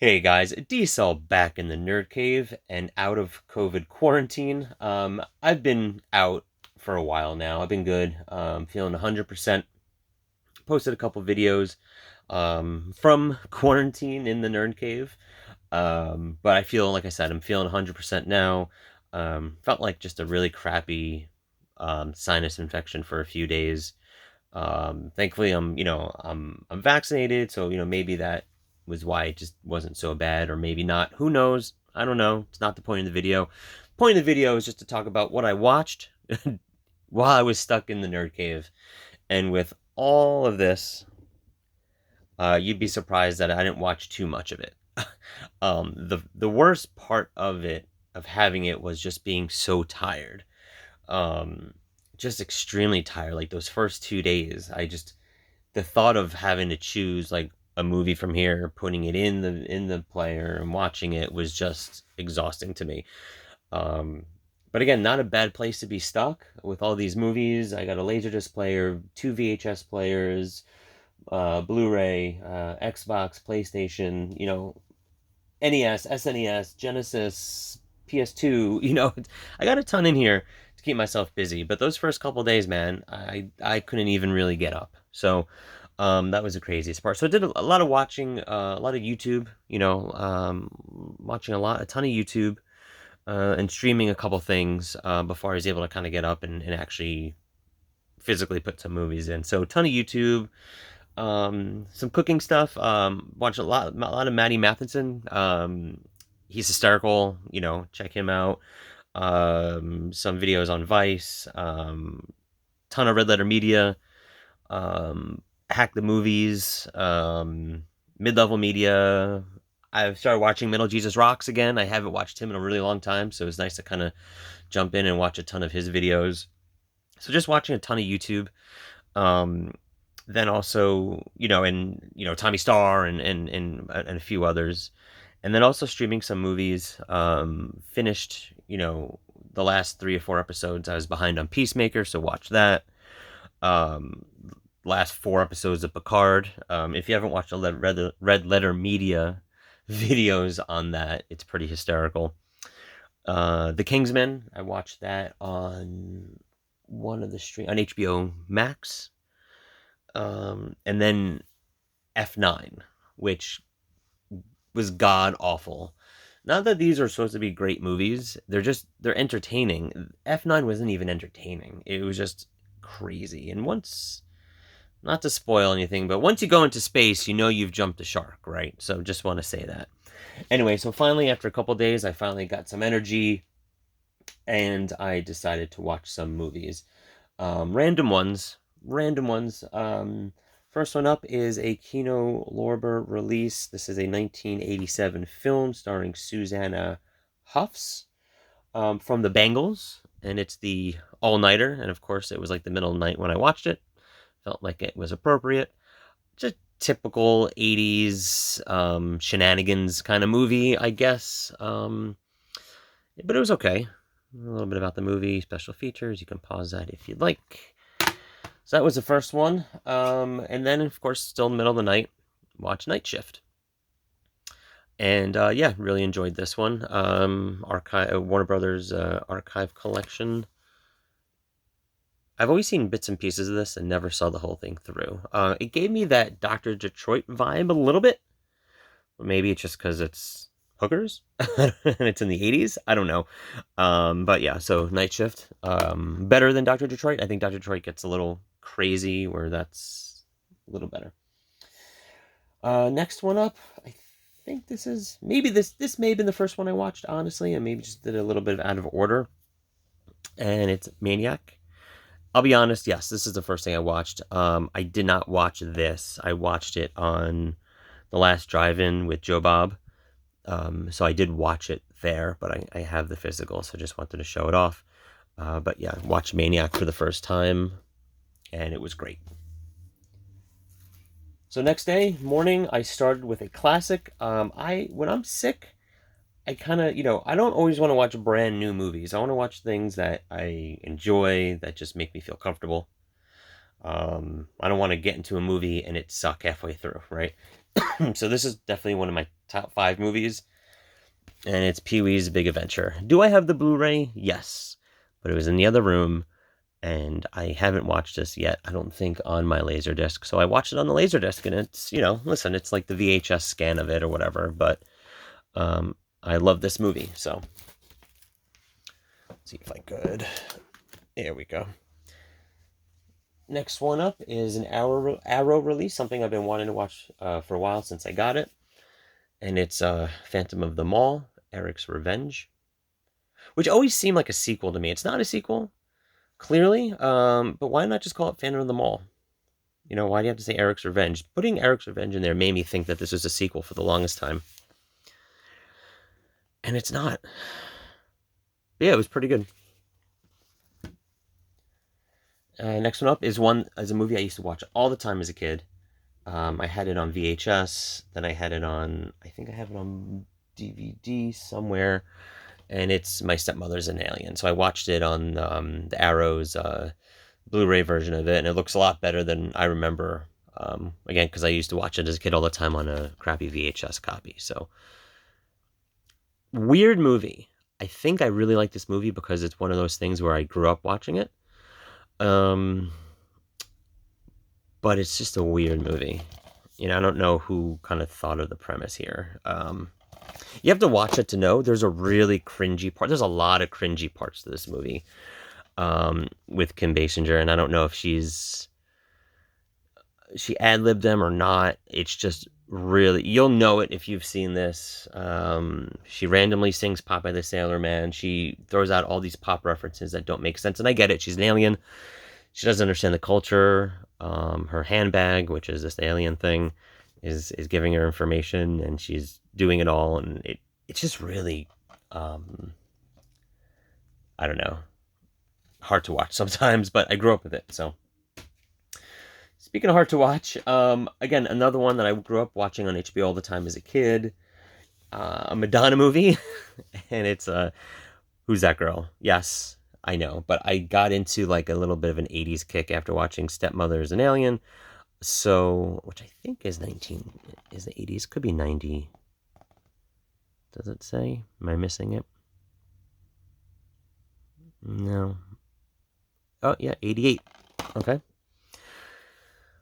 Hey guys, D-Cell back in the Nerd Cave and out of COVID quarantine. I've been out for a while now. I've been good. Feeling 100%. Posted a couple videos from quarantine in the Nerd Cave. But I feel, like I said, I'm feeling 100% now. Felt like just a really crappy sinus infection for a few days. Thankfully, I'm vaccinated, so maybe that was why it just wasn't so bad, or maybe not. Who knows? I don't know. It's not the point of the video. Point of the video is just to talk about what I watched while I was stuck in the nerd cave. And with all of this, you'd be surprised that I didn't watch too much of it. The worst part of it, of having it, was just being so tired. Um, just extremely tired. Like those first 2 days, the thought of having to choose like a movie from here, putting it in the player and watching it was just exhausting to me. Um, but again, not a bad place to be stuck with all these movies. I got a Laserdisc player, two VHS players, Blu-ray, Xbox, PlayStation, NES, SNES, Genesis, PS2. I got a ton in here to keep myself busy. But those first couple days, man, I couldn't even really get up. So that was the craziest part. So I did a lot of watching, a lot of YouTube. Watching a ton of YouTube, and streaming a couple things before I was able to kind of get up and actually physically put some movies in. So a ton of YouTube, some cooking stuff. Watch a lot of Matty Matheson. He's hysterical. Check him out. Some videos on Vice. Ton of Red Letter Media. Hack the Movies. Mid-Level Media. I've started watching Metal Jesus Rocks again. I haven't watched him in a really long time, so it's nice to kind of jump in and watch a ton of his videos. So just watching a ton of YouTube. Um, then also, Tommy Star and a few others. And then also streaming some movies. Finished, the last 3 or 4 episodes. I was behind on Peacemaker, so watch that. Um, Last 4 episodes of Picard. If you haven't watched the Red Letter Media videos on that, it's pretty hysterical. The Kingsman, I watched that on one of the stream on HBO Max. And then F9, which was god awful. Not that these are supposed to be great movies, they're entertaining. F9 wasn't even entertaining. It was just crazy. And once, not to spoil anything, but once you go into space, you've jumped the shark, right? So just want to say that. Anyway, so finally, after a couple days, I finally got some energy and I decided to watch some movies. Random ones. First one up is a Kino Lorber release. This is a 1987 film starring Susanna Huffs, from the Bangles, and it's the all-nighter. And of course, it was like the middle of the night when I watched it. Felt like it was appropriate. Just typical 80s shenanigans kind of movie, I guess. But it was okay. A little bit about the movie, special features. You can pause that if you'd like. So that was the first one. And then, of course, still in the middle of the night, watch Night Shift. And yeah, really enjoyed this one. Warner Brothers archive collection. I've always seen bits and pieces of this and never saw the whole thing through. It gave me that Dr. Detroit vibe a little bit. Maybe it's just because it's hookers and it's in the 80s. I don't know. But yeah, so Night Shift. Better than Dr. Detroit. I think Dr. Detroit gets a little crazy, where that's a little better. Next one up, I think this may have been the first one I watched, honestly, and maybe just did a little bit out of order. And it's Maniac. I'll be honest, yes, this is the first thing I watched. I did not watch this. I watched it on the last drive-in with Joe Bob. So I did watch it there, but I have the physical, so just wanted to show it off. But yeah, watched Maniac for the first time, and it was great. So next day, morning, I started with a classic. When I'm sick, I kind of, I don't always want to watch brand new movies. I want to watch things that I enjoy, that just make me feel comfortable. I don't want to get into a movie and it suck halfway through, right? So this is definitely one of my top 5 movies, and it's Pee-wee's Big Adventure. Do I have the Blu-ray? Yes, but it was in the other room, and I haven't watched this yet, I don't think, on my Laserdisc. So I watched it on the Laserdisc, and it's, listen, it's like the VHS scan of it or whatever, but I love this movie, so let's see if I could. There we go. Next one up is an Arrow release, something I've been wanting to watch for a while since I got it, and it's Phantom of the Mall, Eric's Revenge, which always seemed like a sequel to me. It's not a sequel, clearly, but why not just call it Phantom of the Mall? Why do you have to say Eric's Revenge? Putting Eric's Revenge in there made me think that this was a sequel for the longest time. And it's not. But yeah, it was pretty good. Next one up is a movie I used to watch all the time as a kid. I had it on VHS, then I think I have it on DVD somewhere, and it's My Stepmother's an Alien. So I watched it on the Arrow's Blu-ray version of it, and it looks a lot better than I remember. Again, because I used to watch it as a kid all the time on a crappy VHS copy. So, weird movie. I think I really like this movie because it's one of those things where I grew up watching it. But it's just a weird movie. I don't know who kind of thought of the premise here. You have to watch it to know. There's a really cringy part. There's a lot of cringy parts to this movie with Kim Basinger, and I don't know if she ad-libbed them or not. It's just really, you'll know it if you've seen this. She randomly sings Popeye the Sailor Man. She throws out all these pop references that don't make sense, and I get it. She's an alien. She doesn't understand the culture. Her handbag, which is this alien thing, is giving her information, and she's doing it all, and it's just really, I don't know, hard to watch sometimes, but I grew up with it, so. Speaking of hard to watch, again, another one that I grew up watching on HBO all the time as a kid, a Madonna movie, and it's Who's That Girl? Yes, I know, but I got into like a little bit of an 80s kick after watching Stepmother's an Alien, so, which I think is the 80s, could be 90. Does it say? Am I missing it? No. Oh, yeah, 88. Okay.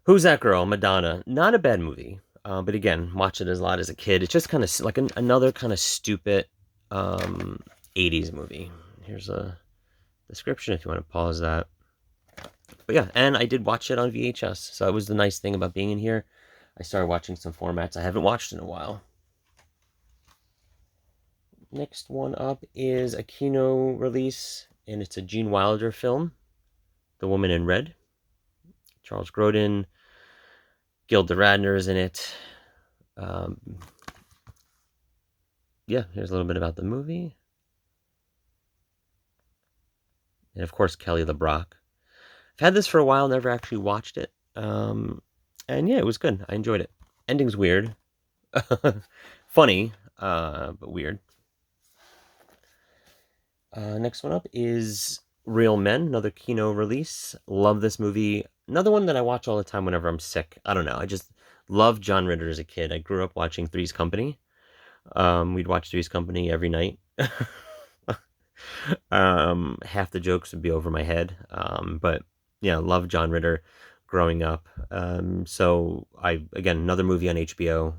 Who's That Girl? Madonna. Not a bad movie. But again, watched it a lot as a kid. It's just kind of like another kind of stupid 80s movie. Here's a description if you want to pause that. But yeah, and I did watch it on VHS. So it was the nice thing about being in here. I started watching some formats I haven't watched in a while. Next one up is a Kino release, and it's a Gene Wilder film, The Woman in Red. Charles Grodin, Gilda Radner is in it. Yeah, here's a little bit about the movie. And of course, Kelly LeBrock. I've had this for a while, never actually watched it. And yeah, it was good. I enjoyed it. Ending's weird. Funny, but weird. Next one up is Real Men, another Kino release. Love this movie. Another one that I watch all the time whenever I'm sick. I don't know. I just loved John Ritter as a kid. I grew up watching Three's Company. We'd watch Three's Company every night. Half the jokes would be over my head. But yeah, loved John Ritter growing up. So again, another movie on HBO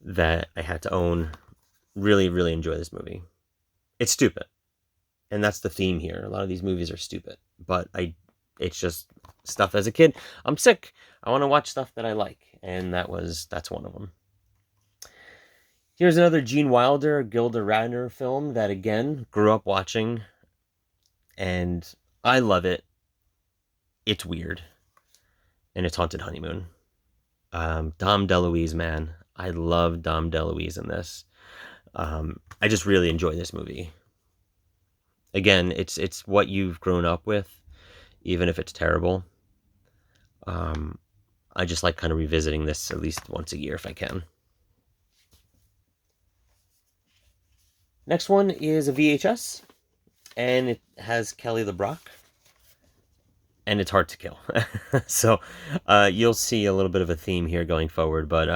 that I had to own. Really, really enjoy this movie. It's stupid. And that's the theme here. A lot of these movies are stupid, but it's just stuff as a kid. I'm sick. I want to watch stuff that I like, and that's one of them. Here's another Gene Wilder, Gilda Radner film that, again, grew up watching, and I love it. It's weird, and it's Haunted Honeymoon. Dom DeLuise, man. I love Dom DeLuise in this. I just really enjoy this movie. Again, it's what you've grown up with, even if it's terrible. I just like kind of revisiting this at least once a year if I can. Next one is a VHS, and it has Kelly LeBrock. and it's hard to kill. So you'll see a little bit of a theme here going forward. But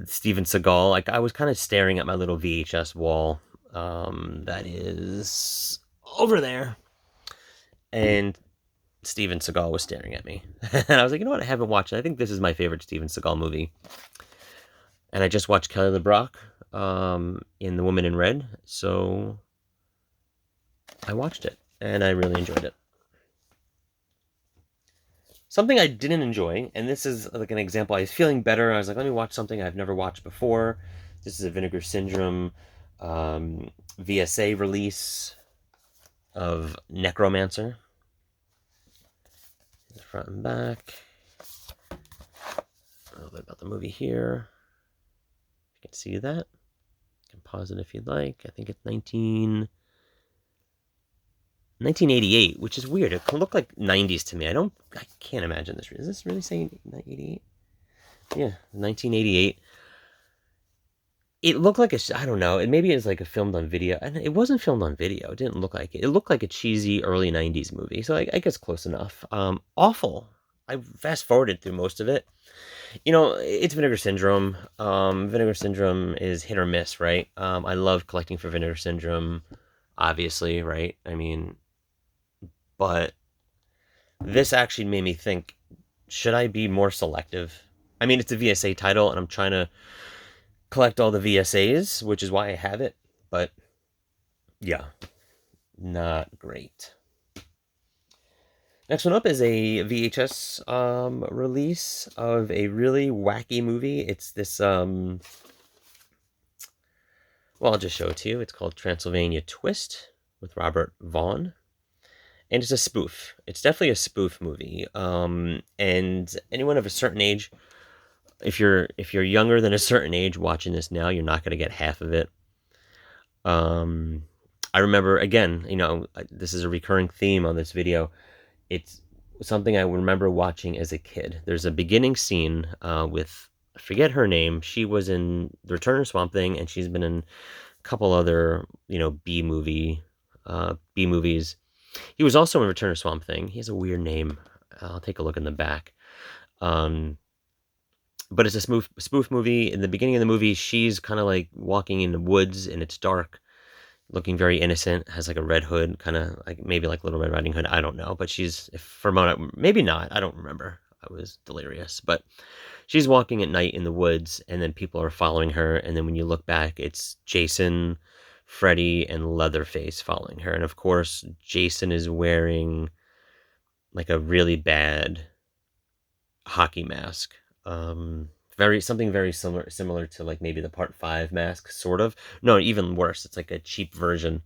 Steven Seagal, like I was kind of staring at my little VHS wall that is over there, and Steven Seagal was staring at me. And I was like, you know what, I haven't watched it. I think this is my favorite Steven Seagal movie. And I just watched Kelly LeBrock in The Woman in Red, so I watched it, and I really enjoyed it. Something I didn't enjoy, and this is like an example, I was feeling better, I was like, let me watch something I've never watched before. This is a Vinegar Syndrome VSA release of Necromancer. The front and back. A little bit about the movie here. You can see that. You can pause it if you'd like. I think it's 1988, which is weird. It can look like 90s to me. I can't imagine this. Is this really saying 88? Yeah, 1988. It looked like I don't know. Maybe it's like a filmed on video. And it wasn't filmed on video. It didn't look like it. It looked like a cheesy early 90s movie. So I guess close enough. Awful. I fast forwarded through most of it. You know, it's Vinegar Syndrome. Vinegar Syndrome is hit or miss, right? I love collecting for Vinegar Syndrome, obviously, right? I mean, but this actually made me think, should I be more selective? I mean, it's a VSA title, and I'm trying to collect all the VSAs, which is why I have it. But, yeah, not great. Next one up is a VHS release of a really wacky movie. It's this, well, I'll just show it to you. It's called Transylvania Twist with Robert Vaughn. And it's a spoof. It's definitely a spoof movie. And anyone of a certain age, if you're younger than a certain age watching this now, you're not going to get half of it. I remember, again, you know, this is a recurring theme on this video. It's something I remember watching as a kid. There's a beginning scene with, I forget her name. She was in The Return of Swamp Thing, and she's been in a couple other, you know, B movies. He was also in Return of Swamp Thing. He has a weird name. I'll take a look in the back. But it's a spoof movie. In the beginning of the movie, she's kind of like walking in the woods, and it's dark, looking very innocent, has like a red hood, kind of like maybe like Little Red Riding Hood. I don't know, but she's, for a moment, maybe not. I don't remember. I was delirious, but she's walking at night in the woods, and then people are following her. And then when you look back, it's Jason, Freddy, and Leatherface following her. And of course, Jason is wearing like a really bad hockey mask. Something very similar to like maybe the Part 5 mask, sort of. No, even worse. It's like a cheap version.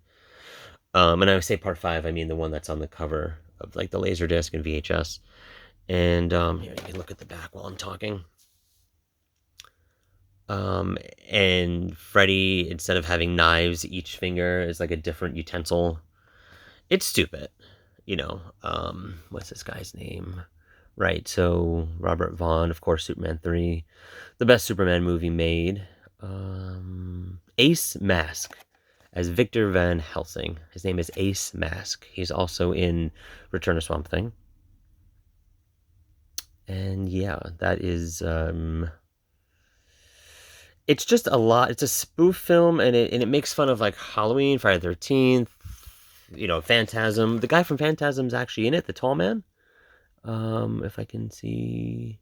And I say Part 5, I mean the one that's on the cover of like the Laserdisc and VHS. And here, you can look at the back while I'm talking. And Freddy, instead of having knives, each finger is like a different utensil. It's stupid, you know. What's this guy's name? Right, so Robert Vaughn, of course, Superman 3, the best Superman movie made. Ace Mask as Victor Van Helsing. His name is Ace Mask. He's also in Return of Swamp Thing. And yeah, that is, it's just a lot. It's a spoof film, and it makes fun of like Halloween, Friday the 13th, you know, Phantasm. The guy from Phantasm's actually in it, the tall man. If I can see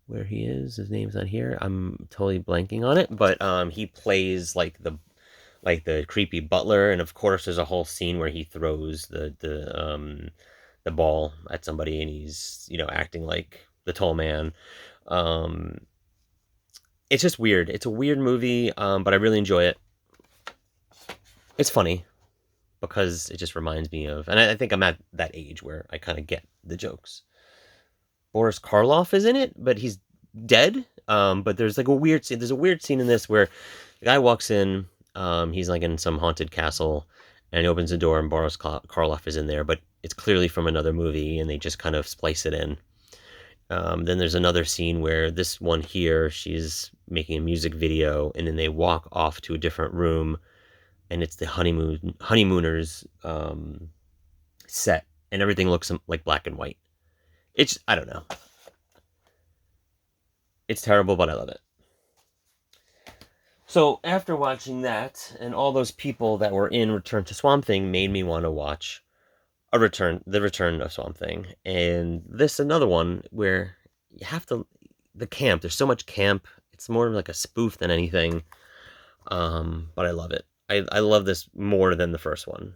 where he is, his name's on here. I'm totally blanking on it, but he plays like the creepy butler, and of course there's a whole scene where he throws the ball at somebody, and he's, you know, acting like the tall man. It's just weird. It's a weird movie, but I really enjoy it. It's funny because it just reminds me of, and I think I'm at that age where I kind of get the jokes. Boris Karloff is in it, but he's dead. But there's like a weird scene. There's a weird scene in this where the guy walks in. He's like in some haunted castle, and he opens the door, and Boris Karloff is in there, but it's clearly from another movie, and they just kind of splice it in. Then there's another scene where this one here, she's making a music video, and then they walk off to a different room, and it's the honeymooners set and everything looks like black and white. I don't know. It's terrible, but I love it. So after watching that, and all those people that were in Return to Swamp Thing made me want to watch the Return of Swamp Thing, and this another one where you have to the camp. There's so much camp. It's more like a spoof than anything. But I love it. I love this more than the first one.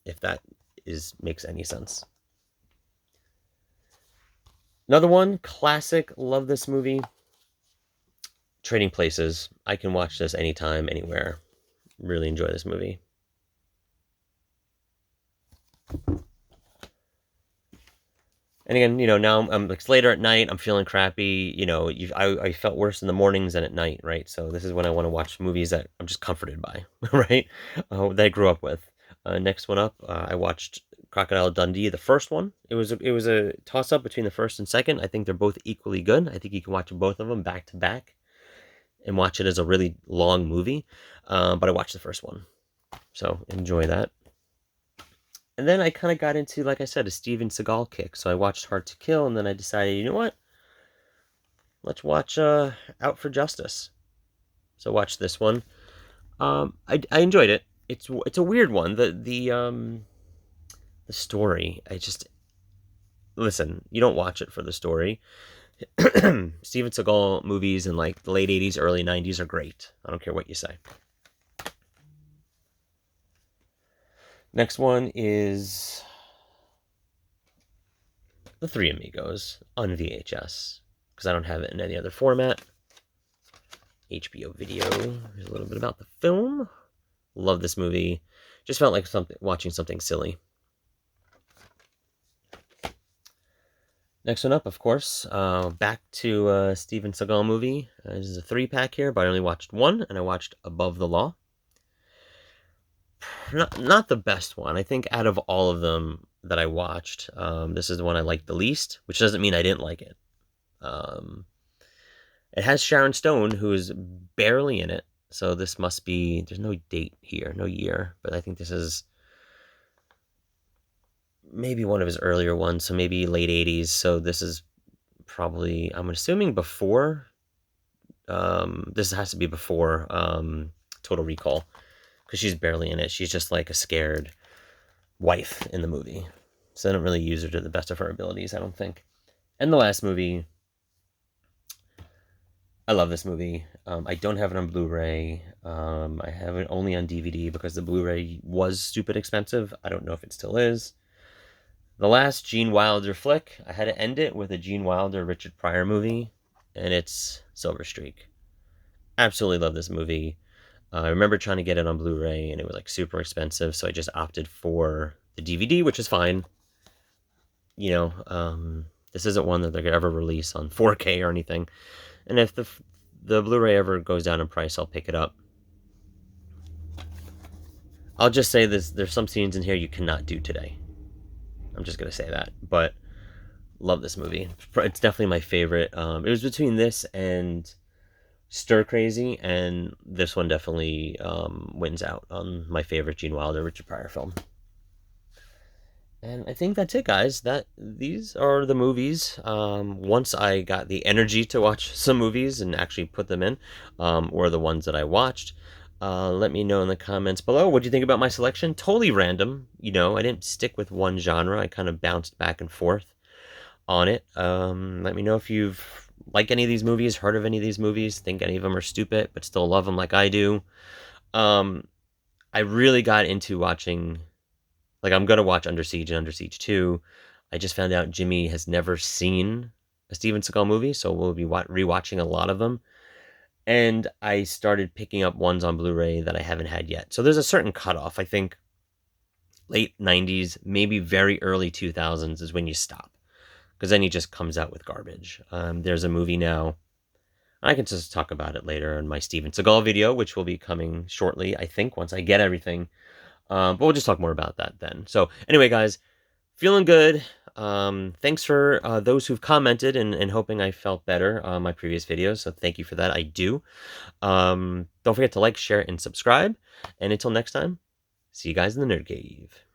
If that makes any sense. Another one, classic. Love this movie. Trading Places. I can watch this anytime, anywhere. Really enjoy this movie. And again, now it's later at night. I'm feeling crappy. I felt worse in the mornings than at night, right? So this is when I want to watch movies that I'm just comforted by, right? That I grew up with. Next one up, I watched Crocodile Dundee, the first one. It was a toss up between the first and second. I think they're both equally good. I think you can watch both of them back to back and watch it as a really long movie. But I watched the first one, so enjoy that. And then I kind of got into, like I said, a Steven Seagal kick. So I watched Hard to Kill, and then I decided, you know what? Let's watch Out for Justice. So watch this one. I enjoyed it. It's a weird one. The story. Listen. You don't watch it for the story. Steven Seagal movies in like the late 80s, early 90s are great. I don't care what you say. Next one is the Three Amigos on VHS, because I don't have it in any other format. HBO Video. Here's a little bit about the film. Love this movie. Just felt like watching something silly. Next one up, of course, back to a Steven Seagal movie. This is a 3-pack here, but I only watched one, and I watched Above the Law. Not the best one. I think out of all of them that I watched, this is the one I liked the least, which doesn't mean I didn't like it. It has Sharon Stone, who is barely in it, so this must be, there's no date here, no year, but I think this is maybe one of his earlier ones, so maybe late 80s, so this is probably, I'm assuming before, this has to be before Total Recall, because she's barely in it. She's just like a scared wife in the movie. So they don't really use her to the best of her abilities, I don't think. And the last movie, I love this movie. I don't have it on Blu-ray. I have it only on DVD because the Blu-ray was stupid expensive. I don't know if it still is. The last Gene Wilder flick, I had to end it with a Gene Wilder, Richard Pryor movie, and it's Silver Streak. Absolutely love this movie. I remember trying to get it on Blu-ray, and it was like super expensive, so I just opted for the DVD, which is fine. This isn't one that they're gonna ever release on 4K or anything. And if the Blu-ray ever goes down in price, I'll pick it up. I'll just say this: there's some scenes in here you cannot do today. I'm just gonna say that, but love this movie. It's definitely my favorite. It was between this and Stir Crazy, and this one definitely wins out on my favorite Gene Wilder, Richard Pryor film. And I think that's it, guys. These are the movies. Once I got the energy to watch some movies and actually put them in, or the ones that I watched. Let me know in the comments below. What do you think about my selection? Totally random. I didn't stick with one genre. I kind of bounced back and forth on it. Let me know if you've liked any of these movies, heard of any of these movies, think any of them are stupid, but still love them like I do. I really got into watching, like I'm going to watch Under Siege and Under Siege 2. I just found out Jimmy has never seen a Steven Seagal movie, so we'll be rewatching a lot of them. And I started picking up ones on Blu-ray that I haven't had yet. So there's a certain cutoff. I think late 90s, maybe very early 2000s is when you stop. Because then he just comes out with garbage. There's a movie now. I can just talk about it later in my Steven Seagal video, which will be coming shortly, I think, once I get everything. But we'll just talk more about that then. So anyway, guys, feeling good. Thanks for those who've commented and hoping I felt better on my previous videos. So thank you for that. I do. Don't forget to like, share, and subscribe. And until next time, see you guys in the Nerd Cave.